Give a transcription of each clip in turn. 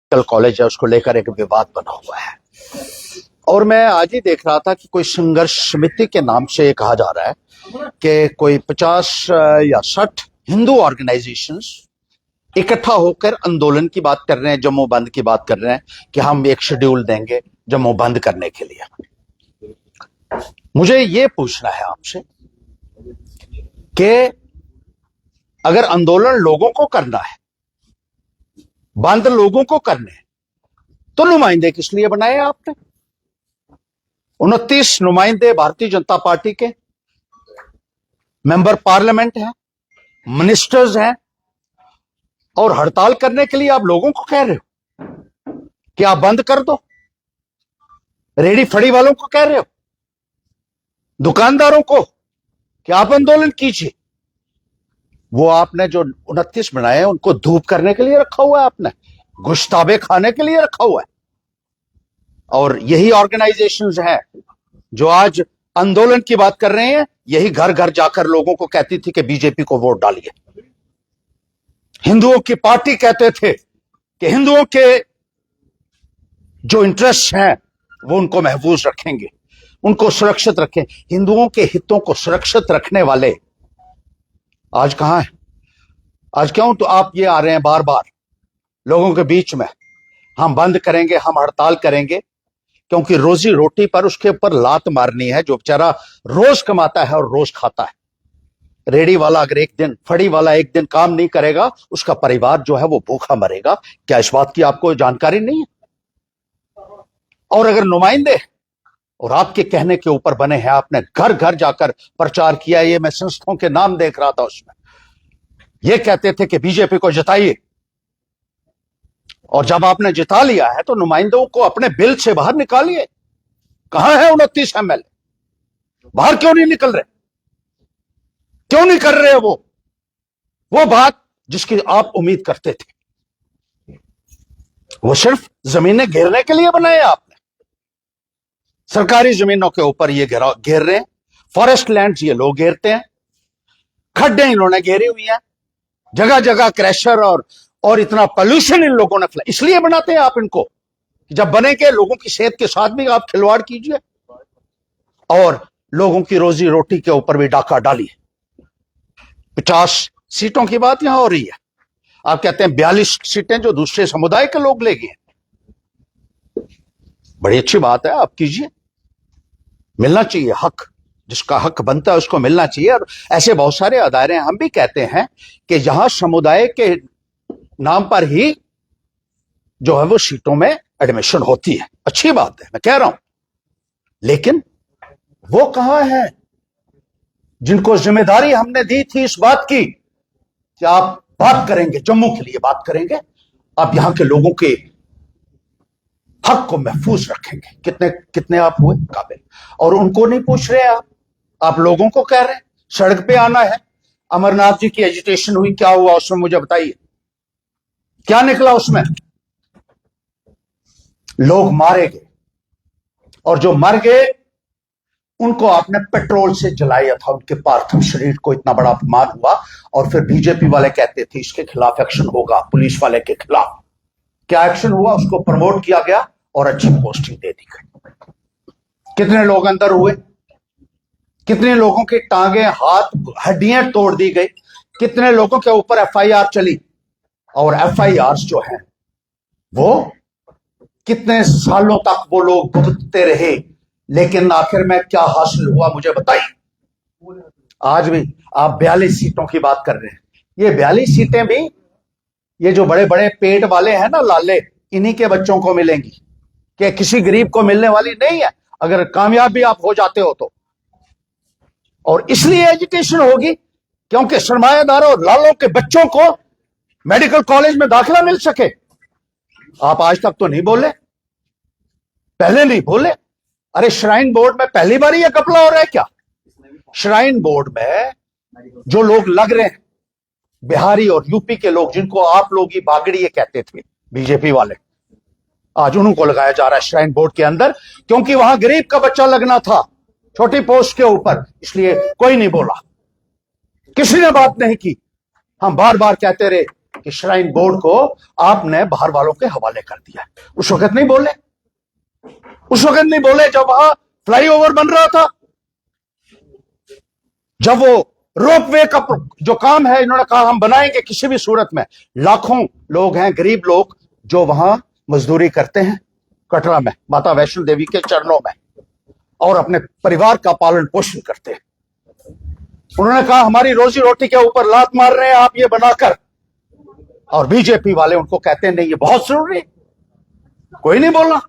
Medical college है उसको लेकर एक विवाद बना हुआ है। और मैं आज ही देख रहा था कि कोई संघर्ष समिति के नाम से ये कहा जा रहा है कि कोई 50 या 60 हिंदू ऑर्गेनाइजेशंस इकट्ठा होकर आंदोलन की बात कर रहे हैं, जम्मू बंद की बात कर रहे हैं कि हम एक शेड्यूल देंगे जम्मू बंद करने के लिए। मुझे ये पूछना है आपसे कि अगर आंदोलन लोगों को करना है, बंद लोगों को करने हैं, तो नुमाइंदे किस लिए बनाए आपने? 29 नुमाइंदे भारतीय जनता पार्टी के मेंबर पार्लियामेंट हैं, मिनिस्टर्स हैं, और हड़ताल करने के लिए आप लोगों को कह रहे हो कि आप बंद कर दो। रेडी फड़ी वालों को कह रहे हो, दुकानदारों को कि आप आंदोलन कीजिए। वो आपने जो 29 बनाए हैं उनको धूप करने के लिए रखा हुआ है, आपने गुश्ताबे खाने के लिए रखा हुआ है। और यही ऑर्गेनाइजेशंस हैं जो आज आंदोलन की बात कर रहे हैं, यही घर घर जाकर लोगों को कहती थी कि बीजेपी को वोट डालिए। हिंदुओं की पार्टी कहते थे कि हिंदुओं के जो इंटरेस्ट हैं वो उनको महफूज रखेंगे, उनको सुरक्षित रखें। हिंदुओं के हितों को सुरक्षित रखने वाले आज कहां है? आज क्यों तो आप ये आ रहे हैं बार बार लोगों के बीच में, हम बंद करेंगे, हम हड़ताल करेंगे, क्योंकि रोजी रोटी पर उसके ऊपर लात मारनी है जो बेचारा रोज कमाता है और रोज खाता है। रेडी वाला अगर एक दिन, फड़ी वाला एक दिन काम नहीं करेगा, उसका परिवार जो है वो भूखा मरेगा। क्या इस बात की आपको जानकारी नहीं है? और अगर नुमाइंदे और आपके कहने के ऊपर बने हैं, आपने घर घर जाकर प्रचार किया, ये मैं संस्थाओं के नाम देख रहा था, उसमें ये कहते थे कि बीजेपी को जिताइए। और जब आपने जिता लिया है तो नुमाइंदों को अपने बिल से बाहर निकालिए। कहां है 29 एमएलए? बाहर क्यों नहीं निकल रहे? क्यों नहीं कर रहे वो बात जिसकी आप उम्मीद करते थे? वो सिर्फ जमीनें घेरने के लिए बनाए आपने। सरकारी जमीनों के ऊपर ये घेर रहे हैं, फॉरेस्ट लैंड्स ये लोग घेरते हैं, खड्डे इन्होंने घेरी हुई हैं, जगह जगह क्रैशर और इतना पोल्यूशन इन लोगों ने फैलाया। इसलिए बनाते हैं आप इनको, जब बनेंगे लोगों की सेहत के साथ भी आप खिलवाड़ कीजिए और लोगों की रोजी रोटी के ऊपर भी डाका डालिए। 50 सीटों की बात यहां हो रही है, आप कहते हैं 42 सीटें जो दूसरे समुदाय के लोग ले गए। बड़ी अच्छी बात है, आप कीजिए, मिलना चाहिए हक, जिसका हक बनता है उसको मिलना चाहिए। और ऐसे बहुत सारे अदारे हैं, हम भी कहते हैं कि जहां समुदाय के नाम पर ही जो है वो सीटों में एडमिशन होती है, अच्छी बात है, मैं कह रहा हूं। लेकिन वो कहां है जिनको जिम्मेदारी हमने दी थी इस बात की कि आप बात करेंगे, जम्मू के लिए बात करेंगे, आप यहां के लोगों के हक को महफूज रखेंगे। कितने कितने आप हुए काबिल? और उनको नहीं पूछ रहे आप लोगों को कह रहे हैं सड़क पे आना है। अमरनाथ जी की एजिटेशन हुई, क्या हुआ उसमें मुझे बताइए, क्या निकला उसमें? लोग मारे गए, और जो मर गए उनको आपने पेट्रोल से जलाया था, उनके पार्थिव शरीर को। इतना बड़ा अपमान हुआ, और फिर बीजेपी वाले कहते थे इसके खिलाफ एक्शन होगा, पुलिस वाले के खिलाफ। क्या एक्शन हुआ? उसको प्रमोट किया गया और अच्छी पोस्टिंग दे दी गई। कितने लोग अंदर हुए, कितने लोगों की टांगे, हाथ, हड्डियां तोड़ दी गई, कितने लोगों के ऊपर एफआईआर चली, और एफआईआर जो है वो कितने सालों तक वो लोग भुगतते रहे। लेकिन आखिर में क्या हासिल हुआ मुझे बताइए। आज भी आप 42 सीटों की बात कर रहे हैं। ये 42 सीटें भी ये जो बड़े बड़े पेट वाले हैं ना, लाले, इन्हीं के बच्चों को मिलेंगी, कि किसी गरीब को मिलने वाली नहीं है, अगर कामयाब भी आप हो जाते हो तो। और इसलिए एजुकेशन होगी क्योंकि सरमायादारों और लालों के बच्चों को मेडिकल कॉलेज में दाखिला मिल सके। आप आज तक तो नहीं बोले, पहले नहीं बोले। अरे श्राइन बोर्ड में पहली बार ये कपड़ा हो रहा है क्या? श्राइन बोर्ड में जो लोग लग रहे हैं, बिहारी और यूपी के लोग, जिनको आप लोग ही बागड़ी ये कहते थे बीजेपी वाले, आज उनको लगाया जा रहा है श्राइन बोर्ड के अंदर, क्योंकि वहां गरीब का बच्चा लगना था छोटी पोस्ट के ऊपर। इसलिए कोई नहीं बोला, किसी ने बात नहीं की। हम बार बार कहते रहे कि श्राइन बोर्ड को आपने बाहर वालों के हवाले कर दिया। उस वक्त नहीं बोले, उस वक्त नहीं बोले जब वहां फ्लाईओवर बन रहा था, जब वो रोपवे का जो काम है इन्होंने कहा हम बनाएंगे किसी भी सूरत में। लाखों लोग हैं, गरीब लोग, जो वहां मजदूरी करते हैं कटरा में माता वैष्णो देवी के चरणों में, और अपने परिवार का पालन पोषण करते हैं। उन्होंने कहा हमारी रोजी रोटी के ऊपर लात मार रहे हैं आप ये बनाकर, और बीजेपी वाले उनको कहते हैं नहीं ये बहुत जरूरी। कोई नहीं बोला।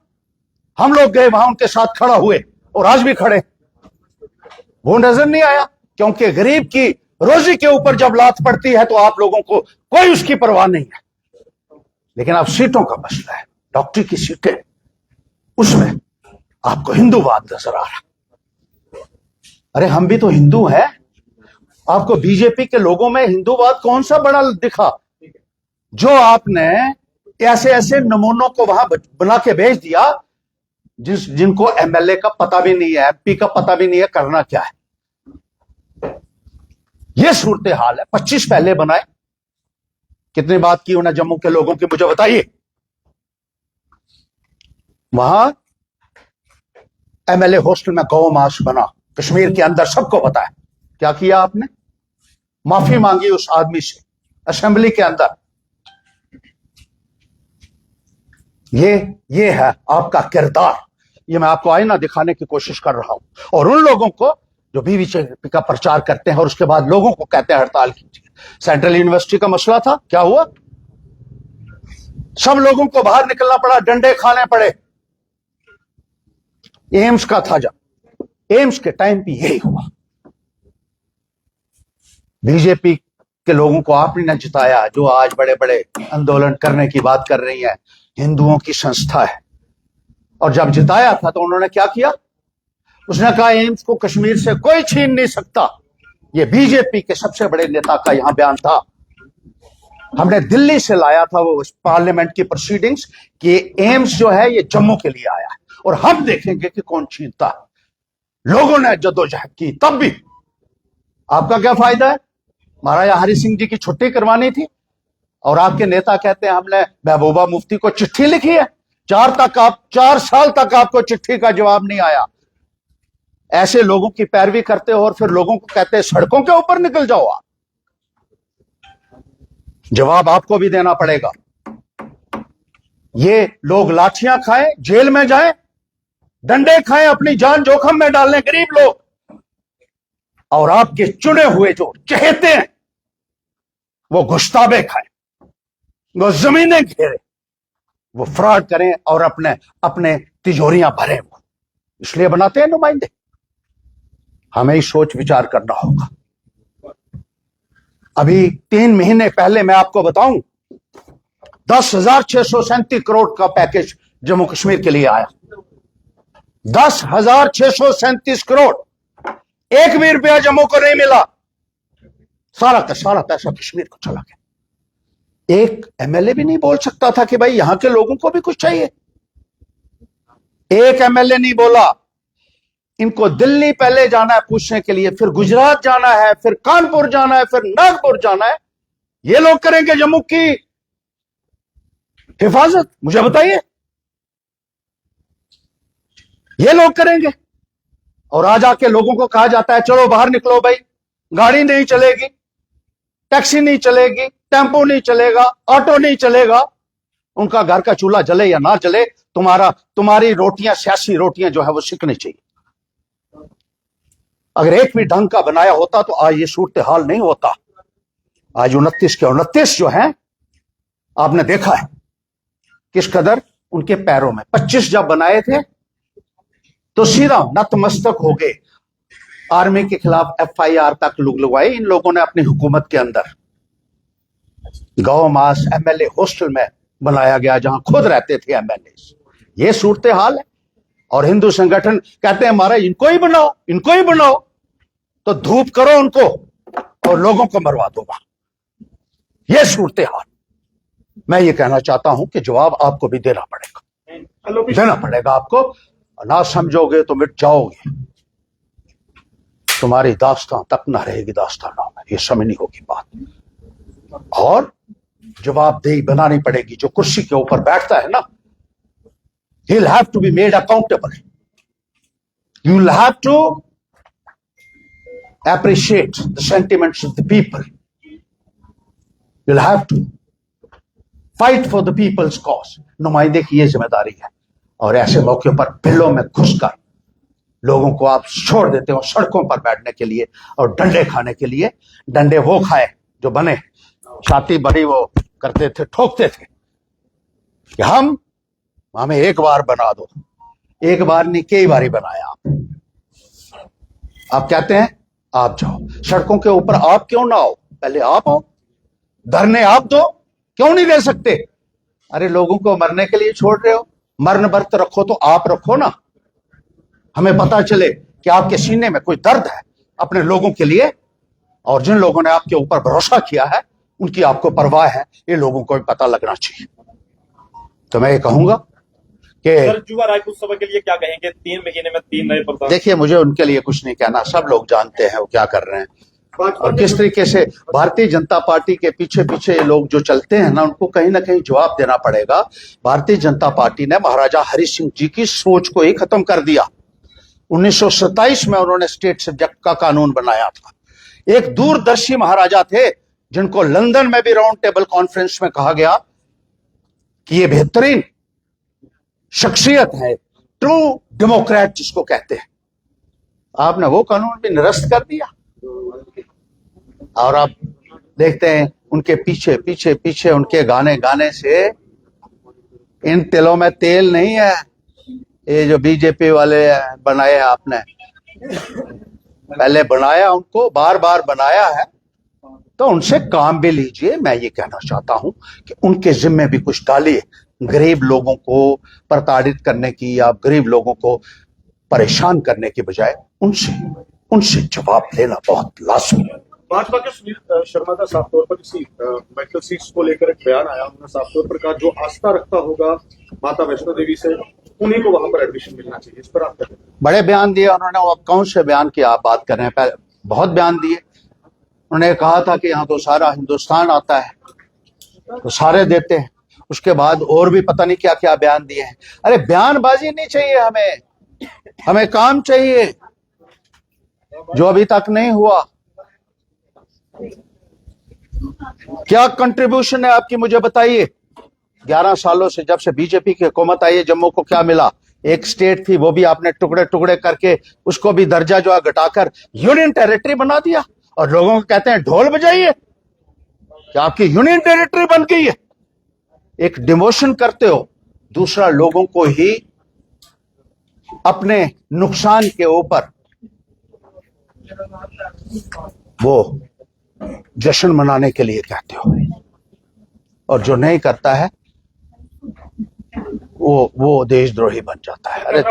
हम लोग गए वहां, उनके साथ खड़ा हुए और आज भी खड़े। वो नजर नहीं आया, क्योंकि गरीब की रोजी के ऊपर जब लात पड़ती है तो आप लोगों को कोई उसकी परवाह नहीं है। लेकिन अब सीटों का मसला है, डॉक्टरी की सीटें, उसमें आपको हिंदूवाद नजर आ रहा। अरे हम भी तो हिंदू हैं। आपको बीजेपी के लोगों में हिंदूवाद कौन सा बड़ा दिखा, जो आपने ऐसे ऐसे नमूनों को वहां बना के भेज दिया जिनको एमएलए का पता भी नहीं है, एमपी का पता भी नहीं है करना क्या है। यह सूरत हाल है। 25 पहले बनाए, कितनी बात की उन्हें जम्मू के लोगों की, मुझे बताइए। वहां एमएलए हॉस्टल में गौ मास बना, कश्मीर के अंदर, सबको पता है। क्या किया आपने? माफी मांगी उस आदमी से असेंबली के अंदर। ये है आपका किरदार। ये मैं आपको आईना दिखाने की कोशिश कर रहा हूं। और उन लोगों को जो बीजेपी का प्रचार करते हैं और उसके बाद लोगों को कहते हैं हड़ताल कीजिए। सेंट्रल यूनिवर्सिटी का मसला था, क्या हुआ? सब लोगों को बाहर निकलना पड़ा, डंडे खाने पड़े। एम्स का था, जब एम्स के टाइम भी यही हुआ। बीजेपी के लोगों को आपने न जिताया, जो आज बड़े बड़े आंदोलन करने की बात कर रही है। हिंदुओं की संस्था है। और जब जिताया था तो उन्होंने क्या किया? उसने कहा एम्स को कश्मीर से कोई छीन नहीं सकता। यह बीजेपी के सबसे बड़े नेता का यहां बयान था। हमने दिल्ली से लाया था वो पार्लियामेंट की प्रोसीडिंग्स कि एम्स जो है ये जम्मू के लिए आया है और हम देखेंगे कि कौन छीनता है। लोगों ने जद्दोजहद की, तब भी आपका क्या फायदा है? महाराजा हरि सिंह जी की छुट्टी करवानी थी और आपके नेता कहते हैं हमने महबूबा मुफ्ती को चिट्ठी लिखी है। 4 साल तक आपको चिट्ठी का जवाब नहीं आया। ऐसे लोगों की पैरवी करते हो और फिर लोगों को कहते हैं सड़कों के ऊपर निकल जाओ आप। जवाब आपको भी देना पड़ेगा। ये लोग लाठियां खाएं, जेल में जाएं, डंडे खाएं, अपनी जान जोखिम में डालें गरीब लोग, और आपके चुने हुए जो चहेते हैं वो गुश्ताबे खाएं, वो जमीनें घेरे, वो फ्रॉड करें और अपने तिजोरियां भरें। वो इसलिए बनाते हैं नुमाइंदे। हमें ही सोच विचार करना होगा। अभी 3 महीने पहले मैं आपको बताऊं, 10,637 करोड़ का पैकेज जम्मू कश्मीर के लिए आया। 10,637 करोड़। एक भी रुपया जम्मू को नहीं मिला। सारा का सारा पैसा कश्मीर को चला गया। एक एमएलए भी नहीं बोल सकता था कि भाई यहां के लोगों को भी कुछ चाहिए। एक एमएलए नहीं बोला। इनको दिल्ली पहले जाना है पूछने के लिए, फिर गुजरात जाना है, फिर कानपुर जाना है, फिर नागपुर जाना है। ये लोग करेंगे जम्मू की हिफाजत? मुझे बताइए, ये लोग करेंगे? और आज आके लोगों को कहा जाता है चलो बाहर निकलो भाई, गाड़ी नहीं चलेगी, टैक्सी नहीं चलेगी, टेम्पो नहीं चलेगा, ऑटो नहीं चलेगा। उनका घर का चूल्हा जले या ना जले, तुम्हारी रोटियां, सियासी रोटियां जो है वो सिकनी चाहिए। अगर एक भी ढंग का बनाया होता तो आज ये सूरत हाल नहीं होता। आज 29 के 29 जो है आपने देखा है किस कदर उनके पैरों में। 25 जब बनाए थे तो सीधा नतमस्तक हो गए। आर्मी के खिलाफ एफआईआर तक लगवाई इन लोगों ने अपनी हुकूमत के अंदर। गौ मास एमएलए हॉस्टल में बनाया गया जहां खुद रहते थे एमएलए। ये सूरत हाल है। और हिंदू संगठन कहते हैं हमारा इनको ही बनाओ, इनको ही बनाओ। तो धूप करो उनको और लोगों को मरवा दो। यह सूरत हाल। मैं ये कहना चाहता हूं कि जवाब आपको भी देना पड़ेगा आपको। ना समझोगे तो मिट जाओगे। तुम्हारी दास्तां तक ना रहेगी दास्तानों में। ये समझनी होगी बात। और जवाबदेही बनानी पड़ेगी। जो कुर्सी के ऊपर बैठता है ना, he'll have to be made accountable. You'll have to appreciate the sentiments of the people. You'll have to fight for the people's cause. नुमाइंदे की ये जिम्मेदारी है। और ऐसे मौके पर बिलों में घुसकर लोगों को आप छोड़ देते हो सड़कों पर बैठने के लिए और डंडे खाने के लिए। डंडे वो खाए जो बने, छाती बड़ी वो करते थे, ठोकते थे कि हमें एक बार बना दो। एक बार नहीं, कई बारी बनाया आप कहते हैं आप जाओ सड़कों के ऊपर। आप क्यों ना आओ? पहले आप आओ, धरने आप दो, क्यों नहीं दे सकते? अरे लोगों को मरने के लिए छोड़ रहे हो, मरण व्रत रखो तो आप रखो ना। हमें पता चले कि आपके सीने में कोई दर्द है अपने लोगों के लिए, और जिन लोगों ने आपके ऊपर भरोसा किया है उनकी आपको परवाह है, ये लोगों को भी पता लगना चाहिए। तो मैं ये कहूंगा कि जुवा रायपुर सभा के लिए क्या कहेंगे? 3 महीने में 3 नए प्रधान। देखिए, मुझे उनके लिए कुछ नहीं कहना, सब लोग जानते हैं वो क्या कर रहे हैं और किस तरीके से भारतीय जनता पार्टी के पीछे पीछे लोग जो चलते हैं ना, उनको कहीं ना कहीं जवाब देना पड़ेगा। भारतीय जनता पार्टी ने महाराजा हरि सिंह जी की सोच को ही खत्म कर दिया। 1927 में उन्होंने स्टेट सब्जेक्ट का कानून बनाया था। एक दूरदर्शी महाराजा थे जिनको लंदन में भी राउंड टेबल कॉन्फ्रेंस में कहा गया कि ये बेहतरीन शख्सियत है, ट्रू डेमोक्रेट जिसको कहते हैं। आपने वो कानून भी निरस्त कर दिया और आप देखते हैं उनके पीछे पीछे पीछे उनके गाने गाने से इन तिलों में तेल नहीं है। ये जो बीजेपी वाले बनाए हैं आपने, पहले बनाया उनको, बार बार बनाया है, तो उनसे काम भी लीजिए। मैं ये कहना चाहता हूं कि उनके जिम्मे भी कुछ डालिए। गरीब लोगों को प्रताड़ित करने की या गरीब लोगों को परेशान करने की बजाय उनसे जवाब लेना बहुत लाजमी है। भाजपा के सुनील शर्मा का साफ तौर पर किसी मेडिकल सीट्स को लेकर एक बयान आया। उन्होंने साफ तौर पर कहा जो आस्था रखता होगा माता वैष्णो देवी से, उन्हीं को वहां पर एडमिशन मिलना चाहिए। इस पर आप क्या? बड़े बयान दिए उन्होंने। अब कौन से बयान की आप बात कर रहे हैं? बहुत बयान दिए। उन्होंने कहा था कि यहाँ तो सारा हिंदुस्तान आता है तो सारे देते हैं। उसके बाद और भी पता नहीं क्या क्या बयान दिए हैं। अरे बयानबाजी नहीं चाहिए हमें काम चाहिए, जो अभी तक नहीं हुआ। क्या कंट्रीब्यूशन है आपकी, मुझे बताइए। 11 सालों से जब से बीजेपी की हुकूमत आई है, जम्मू को क्या मिला? एक स्टेट थी, वो भी आपने टुकड़े टुकड़े करके उसको भी दर्जा जो है घटाकर यूनियन टेरिटरी बना दिया और लोगों को कहते हैं ढोल बजाइए। क्या आपकी यूनियन टेरिटरी बन गई है? एक डिमोशन करते हो, दूसरा लोगों को ही अपने नुकसान के ऊपर वो जश्न मनाने के लिए कहते हो, और जो नहीं करता है वो देशद्रोही बन जाता है। अरे